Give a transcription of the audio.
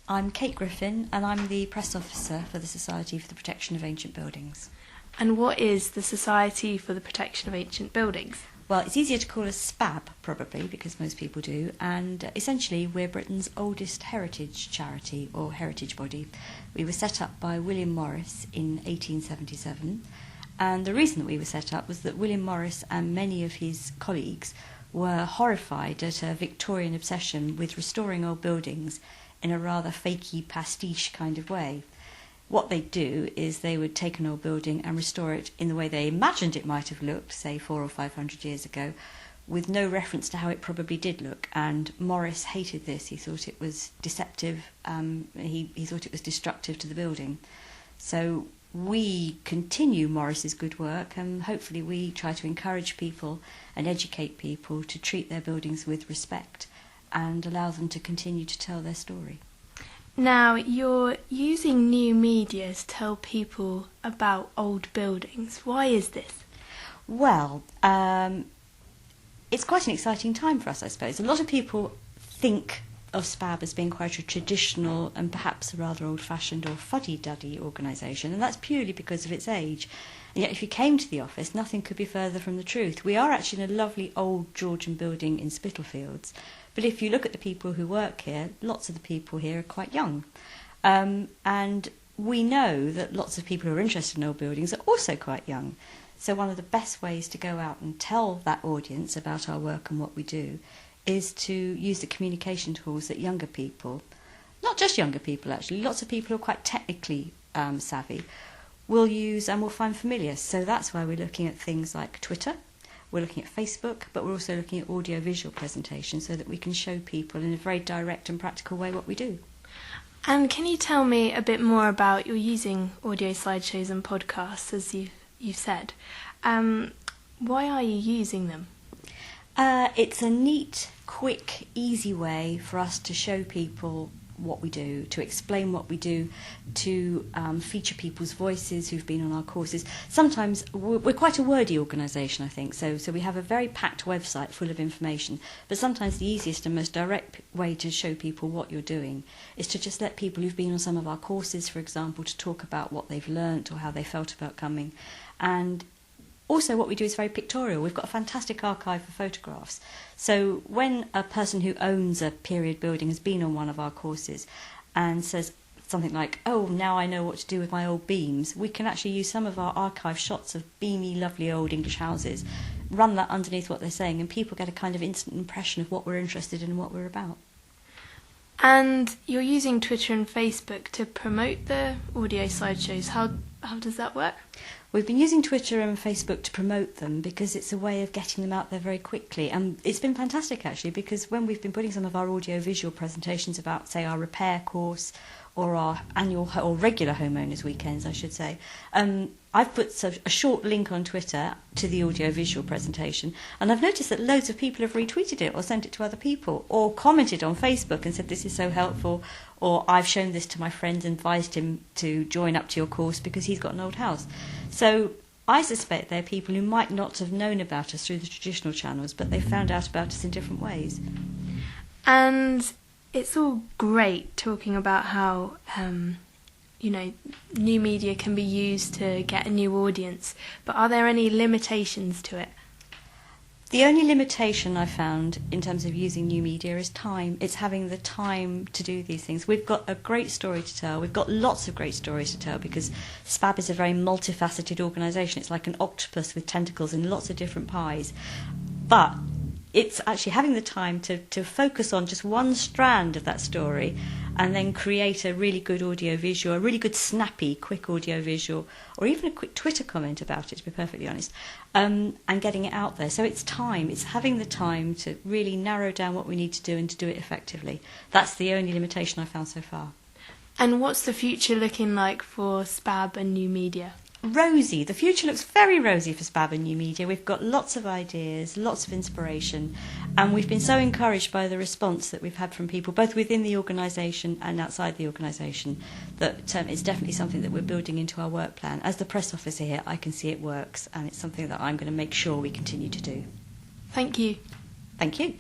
I'm Kate Griffin, and I'm the press officer for the Society for the Protection of Ancient Buildings. And what is the Society for the Protection of Ancient Buildings? Well, it's easier to call us SPAB, probably, because most people do, and essentially we're Britain's oldest heritage charity, or heritage body. We were set up by William Morris in 1877, and the reason that we were set up was that William Morris and many of his colleagues were horrified at a Victorian obsession with restoring old buildings in a rather fakey pastiche kind of way. What they'd do is they would take an old building and restore it in the way they imagined it might have looked, say 400 or 500 years ago, with no reference to how it probably did look. And Morris hated this. He thought it was deceptive. He thought it was destructive to the building. So we continue Morris's good work, and hopefully we try to encourage people and educate people to treat their buildings with respect and allow them to continue to tell their story. Now, you're using new media to tell people about old buildings. Why is this? Well, it's quite an exciting time for us, I suppose. A lot of people think of SPAB as being quite a traditional and perhaps a rather old-fashioned or fuddy-duddy organisation, and that's purely because of its age. And yet if you came to the office, nothing could be further from the truth. We are actually in a lovely old Georgian building in Spitalfields, but if you look at the people who work here, lots of the people here are quite young. And we know that lots of people who are interested in old buildings are also quite young. So one of the best ways to go out and tell that audience about our work and what we do is to use the communication tools that younger people, not just younger people actually, lots of people who are quite technically savvy, will use and will find familiar. So that's why we're looking at things like Twitter, we're looking at Facebook, but we're also looking at audio-visual presentations so that we can show people in a very direct and practical way what we do. And can you tell me a bit more about your using audio slideshows and podcasts, as you've said? Why are you using them? It's a neat, quick, easy way for us to show people what we do, to explain what we do, to feature people's voices who've been on our courses. Sometimes we're quite a wordy organisation, I think, so we have a very packed website full of information, but sometimes the easiest and most direct way to show people what you're doing is to just let people who've been on some of our courses, for example, to talk about what they've learnt or how they felt about coming. And also what we do is very pictorial. We've got a fantastic archive of photographs. So when a person who owns a period building has been on one of our courses and says something like, oh, now I know what to do with my old beams, we can actually use some of our archive shots of beamy, lovely old English houses, run that underneath what they're saying, and people get a kind of instant impression of what we're interested in and what we're about. And you're using Twitter and Facebook to promote the audio slideshows. How does that work? We've been using Twitter and Facebook to promote them because it's a way of getting them out there very quickly. And it's been fantastic, actually, because when we've been putting some of our audio-visual presentations about, say, our repair course or our annual or regular homeowners weekends, I should say, I've put a short link on Twitter to the audio-visual presentation, and I've noticed that loads of people have retweeted it or sent it to other people or commented on Facebook and said, this is so helpful, or I've shown this to my friend and advised him to join up to your course because he's got an old house. So I suspect there are people who might not have known about us through the traditional channels, but they found out about us in different ways. And it's all great talking about how new media can be used to get a new audience, but are there any limitations to it? The only limitation I found in terms of using new media is time. It's having the time to do these things. We've got a great story to tell. We've got lots of great stories to tell because SPAB is a very multifaceted organisation. It's like an octopus with tentacles in lots of different pies. But it's actually having the time to focus on just one strand of that story and then create a really good audio-visual, a really good snappy, quick audio-visual, or even a quick Twitter comment about it, to be perfectly honest, and getting it out there. So it's time. It's having the time to really narrow down what we need to do and to do it effectively. That's the only limitation I've found so far. And what's the future looking like for SPAB and new media? Rosy. The future looks very rosy for SPAB and new media. We've got lots of ideas, lots of inspiration, and we've been so encouraged by the response that we've had from people, both within the organisation and outside the organisation, that it's definitely something that we're building into our work plan. As the press officer here, I can see it works, and it's something that I'm going to make sure we continue to do. Thank you. Thank you.